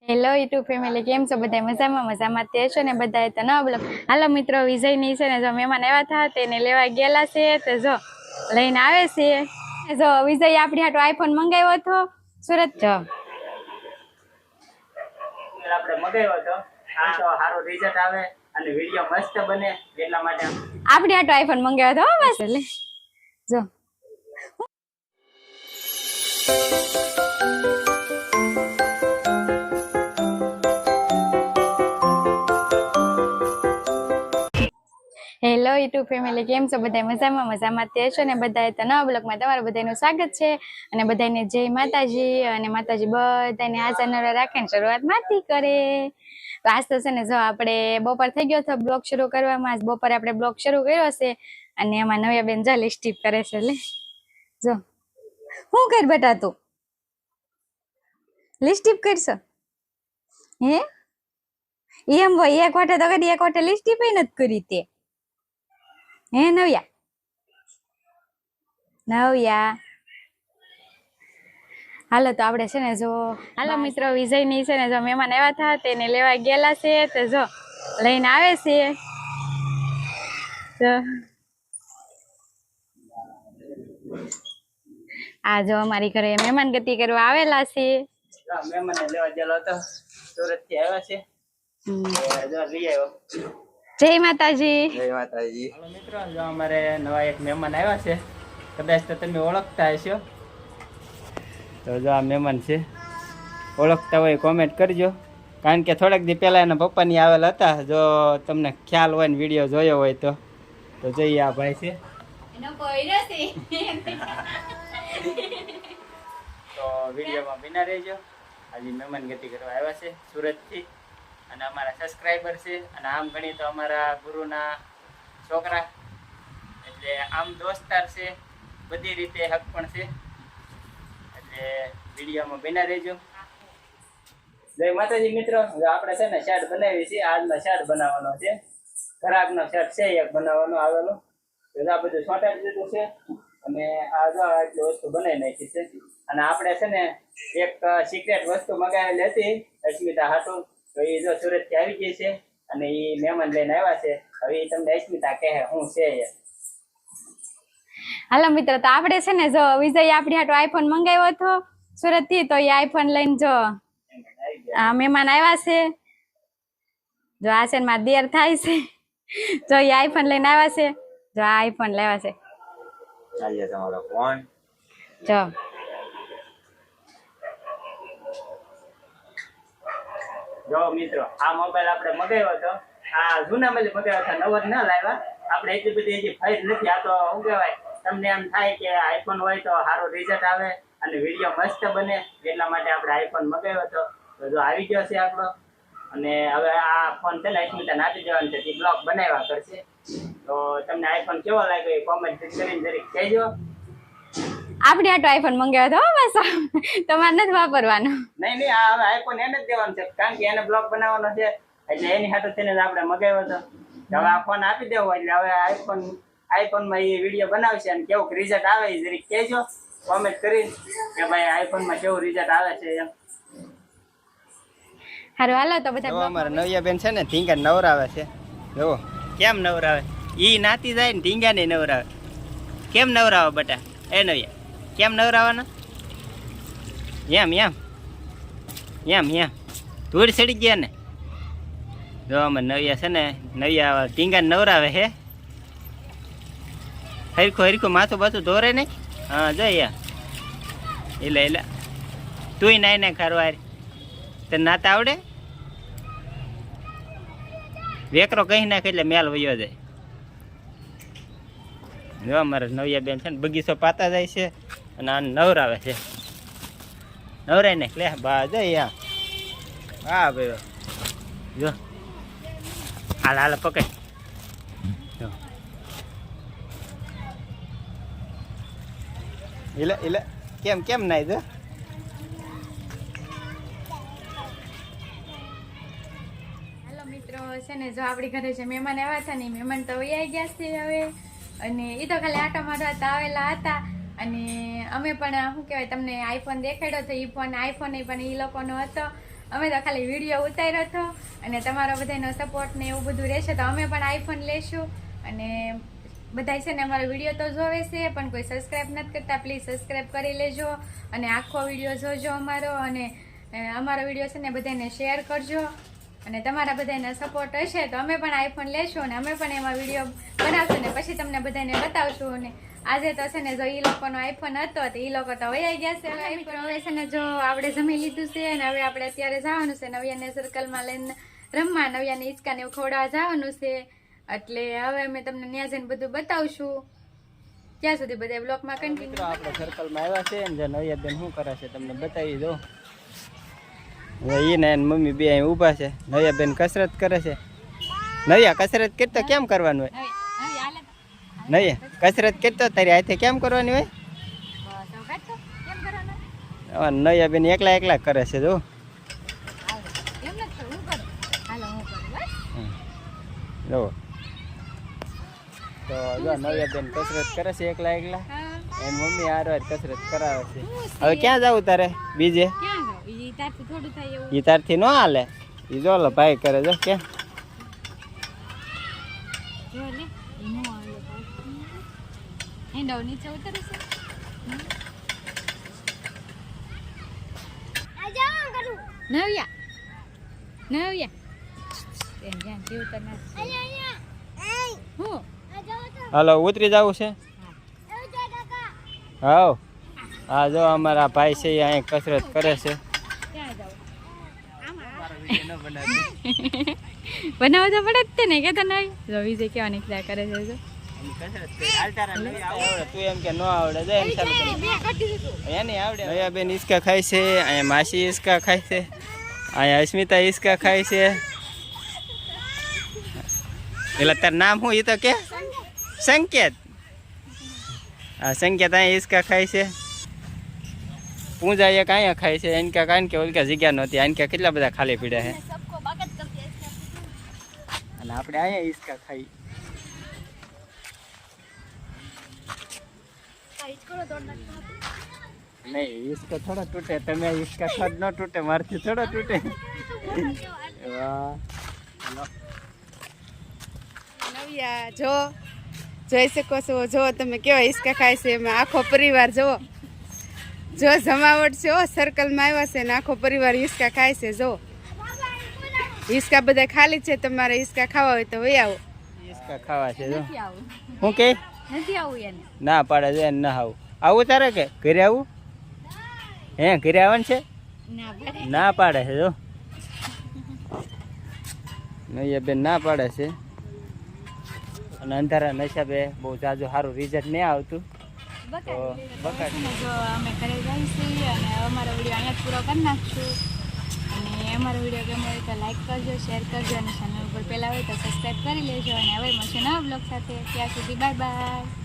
Hello YouTube family, કેમ છો બધા? મજામાં તે છો ને બધા? તો ના બોલો. હાલો મિત્રો, વિજયની છે ને જો મહેમાન આવ્યા હતા તેને લેવા ગયેલા છે, તો જો લઈને આવે છે. જો વિજય આપણી હાટો આઈફોન મંગાવ્યો હતો સુરત. જો આપણે મંગાવ્યો હતો, આમ તો સારો રિઝલ્ટ આવે અને વિડિયો મસ્ત બને એટલા માટે આપણી હાટો આઈફોન મંગાવ્યો હતો. બસ લે જો હેલો યુટ્યુબ ફેમિલી, કેમ છો બધા? મજામાં તે છો ને બધા? તો નવા બ્લોગમાં તમારું બધાનું સ્વાગત છે અને બધાને જય માતાજી. અને માતાજી બધાને આશા નવરા રાખે ને શરૂઆત માથી કરે. તો આજ તો છે ને જો આપણે બપોર થઈ ગયો હતો બ્લોગ શરૂ કરવામાં. બપોરે આપણે બ્લોગ શરૂ કર્યો છે અને એમાં નવ્યા બેન જો લિપસ્ટિક કરે છે. લે જો શું કર બેટા, તું લિપસ્ટિક કરશો? હે એમ ભાઈ, એક વાટે તો કરી, એક વાટે લિપસ્ટિક નથી કરી તે. હે નવ્યા હાલો તો આપણે છે ને જો હાલો મિત્રો, વિજયની છે ને જો મહેમાન આવ્યા હતા તેને લેવા ગયેલા છે, તો જો લઈને આવે છે. તો આ જો અમારી ઘરે મહેમાન ગતિ કરવા આવેલા છે. મહેમાનને લેવા ગયેલો હતો, સુરત થી આવ્યા છે. જો લઈ આવ્યો. જય માતાજી. જય માતાજી. હાલો મિત્રો, જો અમારે નવા એક મહેમાન આવ્યા છે, કદાચ તો તમે ઓળખતા હશો. તો જો આ મહેમાન છે, ઓળખતા હોય કોમેન્ટ કરજો, કારણ કે થોડાક દી પહેલા એના પપ્પાની આવેલા હતા. જો તમને ખ્યાલ હોય ને વિડીયો જોયો હોય તો જોઈએ. આ ભાઈ છે તો વિડીયોમાં બિના રહેજો. આજે મહેમાન ગતિ કરવા આવ્યા છે સુરતથી, અને અમારા સબસ્ક્રાઈબર છે, અને આમ ગણી તો અમારા ગુરુના છોકરા, એટલે આમ દોસ્તાર છે, બધી રીતે હક પણ છે. એટલે વિડીયોમાં બિના રહેજો. જય માતાજી મિત્રો, આપણે છે ને શર્ટ બનાવી છે. આજનો શર્ટ બનાવવાનો છે, ખરાબનો શર્ટ છે એક બનાવવાનો આવેલો. આ બધું છોટાડી દીધું છે અને આ જો આટલી વસ્તુ બનાવી નાખી છે. અને આપણે છે ને એક સિક્રેટ વસ્તુ મગાવેલી હતી અસ્મિતા હાટુ, તો એ જો સુરત થી આવી ગઈ છે અને એ મહેમાન લઈને આવ્યા છે. હવે એ તમને અસ્મિતા કહે હું છે. હાલો મિત્રો, તો આપણે છે ને જો વિજય આપણી હાટો આઈફોન મંગાવ્યો હતો સુરત થી, તો એ આઈફોન લઈને જો મહેમાન આવ્યા છે. જો આ છે મારા દેર થાય છે, જો એ આઈફોન લઈને આવ્યા છે. જો આ આઈફોન લેવા છે. તમારો ફોન જો જો મિત્રો, આ મોબાઈલ આપણે મગાવ્યો હતો, આ જૂના મોબાઈલ મગાવ્યો હતો, નવો જ ના લાવ્યા આપણે. એટલી બધી હજી ફાઇલ નથી. આ તો શું કહેવાય, તમને એમ થાય કે આઈફોન હોય તો સારું રિઝલ્ટ આવે અને વિડીયો મસ્ત બને એટલા માટે આપણે આઈફોન મગાવ્યો હતો. તો જો આવી ગયો છે આપણો, અને હવે આ ફોન છે ને અસ્મિતા નાખી દેવાનો છે, તે બ્લોગ બનાવ્યા કરશે. તો તમને આઈફોન કેવો લાગ્યો એ કોમેન્ટ કરીને જરીક કહેજો. આપણી હાટો આઈફોન મંગાવ્યો હતો, બસ તમારે નથી વાપરવાનો. નહીં, આ હવે આઈફોન એને જ દેવાનું છે, કારણ કે એને બ્લોગ બનાવવાનો છે, એટલે એની હાટો થઈને જ આપણે મગાવ્યો હતો. હવે આ ફોન આપી દેવો, એટલે હવે આઈફોનમાં એ વિડીયો બનાવશે અને કેવું રિઝલ્ટ આવે એ જરીક કહેજો કોમેન્ટ કરીને કે ભાઈ આઈફોનમાં કેવું રિઝલ્ટ આવે છે એમ. હારું હાલો તો બધા. અમારા નવ્યા બેન છે ને ઢીંગા નવરાવે છે. જો કેમ નવરાવે, ઈ નાતી જાય ને ઢીંગા ને નવરાવે. કેમ નવરાવે બટા? એ નવ્યા કેમ નવરાવાના? એમ ધૂળ સડી ગયા ને. જો અમારે નવ્યા છે ને, નવ્યા ઢીંગા નવરાવે હે. હરખું માથું બાથું ધોરે નહીં. હા જો એટલે તુંય નાય ને ખરવાર તે નાતા આવડે? વેકરો કહી નાખે એટલે મેલ વયો જાય. જો અમારે નવ્યા બેન છે ને બગીચો પાતા જાય છે અને આ નવરાવે છે. નવરાય ને લે બા જાય. હા ભાઈ જો હાલ પકડ. એટલે કેમ નાય જો. મિત્રો છે ને જો આપણી ઘરે જે મહેમાન આવ્યા હતા ને, મહેમાન તો વૈયા ગયા છે હવે. અને એ તો ખાલી આટા મારવા આવેલા હતા. અને અમે પણ શું કહેવાય તમને આઈફોન દેખાડ્યો તો, એ ફોન આઈફોન પણ એ લોકોનો હતો. અમે તો ખાલી વિડીયો ઉતાર્યો હતો અને તમારો બધાનો સપોર્ટ ને એવું બધું રહેશે તો અમે પણ આઈફોન લેશું. અને બધા છે ને અમારો વિડીયો તો જોવે છે પણ કોઈ સબસ્ક્રાઈબ નથી કરતા, પ્લીઝ સબસ્ક્રાઈબ કરી લેજો અને આખો વિડીયો જોજો અમારો. અને અમારો વિડીયો છે ને બધાને શેર કરજો અને તમારા બધાના સપોર્ટ હશે તો અમે પણ આઈફોન લેશું અને અમે પણ એમાં વિડીયો બનાવશું ને પછી તમને બધાને બતાવશું. અને આજે તો છે ને જો એ લોકોનો આઈફોન હતો તો એ લોકો તો વયા ગયા છે. હવે છે ને જો આપણે જમી લીધું છે અને હવે આપણે અત્યારે જવાનું છે નવ્યાને સર્કલમાં લઈને રમવા, નવ્યાને હિંચકાને એવું ખવડાવવા જવાનું છે. એટલે હવે અમે તમને ત્યાં જઈને બધું બતાવશું. ત્યાં સુધી બધા બ્લોગમાં કન્ટિન્યુ. આપણે સર્કલમાં આવ્યા છે ને જે નવ્યા બેન શું કરે છે તમને બતાવી દો. હવે એ ને મમ્મી બે અહીં ઊભા છે. નવ્યા બેન કસરત કરે છે. નવ્યા કસરત કરતો કેમ કરવાનું હોય? નવ્યા કસરત કરતો તારી હાથે કેમ કરવાની હોય? નવ્યા બેન એકલા એકલા કરે છે જો. જો તો જો નવ્યા બેન કસરત કરે છે એકલા એકલા. એની મમ્મી હારે કસરત કરાવે છે. હવે ક્યાં જવું તારે બીજે? ઈ તારથી ન હાલે. ઈ જો લો ભાઈ કરે જો કે નીચે ઉતરે છે. નવ્યા નવ્યા હાલો ઉતરી જવું છે. હા હા જો અમારા ભાઈ છે એ અહીંયા કસરત કરે છે. બનાવો તો પડે જ ને કેતા નહીં જો વિજય કેવા નીકળ્યા કરે છે. જો તું એમ કે ન આવડે એની આવડે. નયા બેન હિંચકા ખાય છે, અહીંયા માસી હિંચકા ખાય છે, અહીંયા અસ્મિતા હિંચકા ખાય છે. એટલે તાર નામ શું? એ તો કે સંકેત. હા સંકેત અહીંયા હિંચકા ખાય છે. પૂજા એક અહીંયા ખાય છે. એનકા કારણ કે ઓલકા જગ્યા નહોતી. એનકા કેટલા બધા ખાલી પીડ્યા છે અને આપણે અહીંયા હિંચકા ખાઈ. નહીં હિંચકા થોડા તૂટે. તમે હિંચકા ખડ ન તૂટે, મારથી થોડા તૂટે. નવ્યા જો જોઈ શકો છો, જો તમે કેવા હિંચકા ખાય છે. એમાં આખો પરિવાર જો જો જમાવટ છે. સર્કલમાં આવ્યા છે ને આખો પરિવાર હિંચકા ખાય છે. જો હિંચકા બધા ખાલી છે. તમારે હિંચકા ખાવા હોય તો વહી આવો. હિંચકા ખાવા છે જો. હું કે નથી આવું એને ના પાડે છે એને ના આવું. આવું તારે કે ઘરે આવું? હે ઘરે આવવાનું છે? ના પાડે છે જો. નહીં બેન ના પાડે છે. અને અંધારા નશાબે બહુ જાજુ સારું રિઝલ્ટ નહીં આવતું. તો જો અમે ઘરે જઈશું અને અમારો વિડીયો અહીંયા પૂરો કરી નાખશું. અને અમારો વિડીયો ગમે હોય તો લાઈક કરજો, શેર કરજો અને ચેનલ ઉપર પહેલાં હોય તો સબસ્ક્રાઈબ કરી લેજો. અને હવે મળશે નવા બ્લોગ સાથે. ત્યાં સુધી બાય બાય.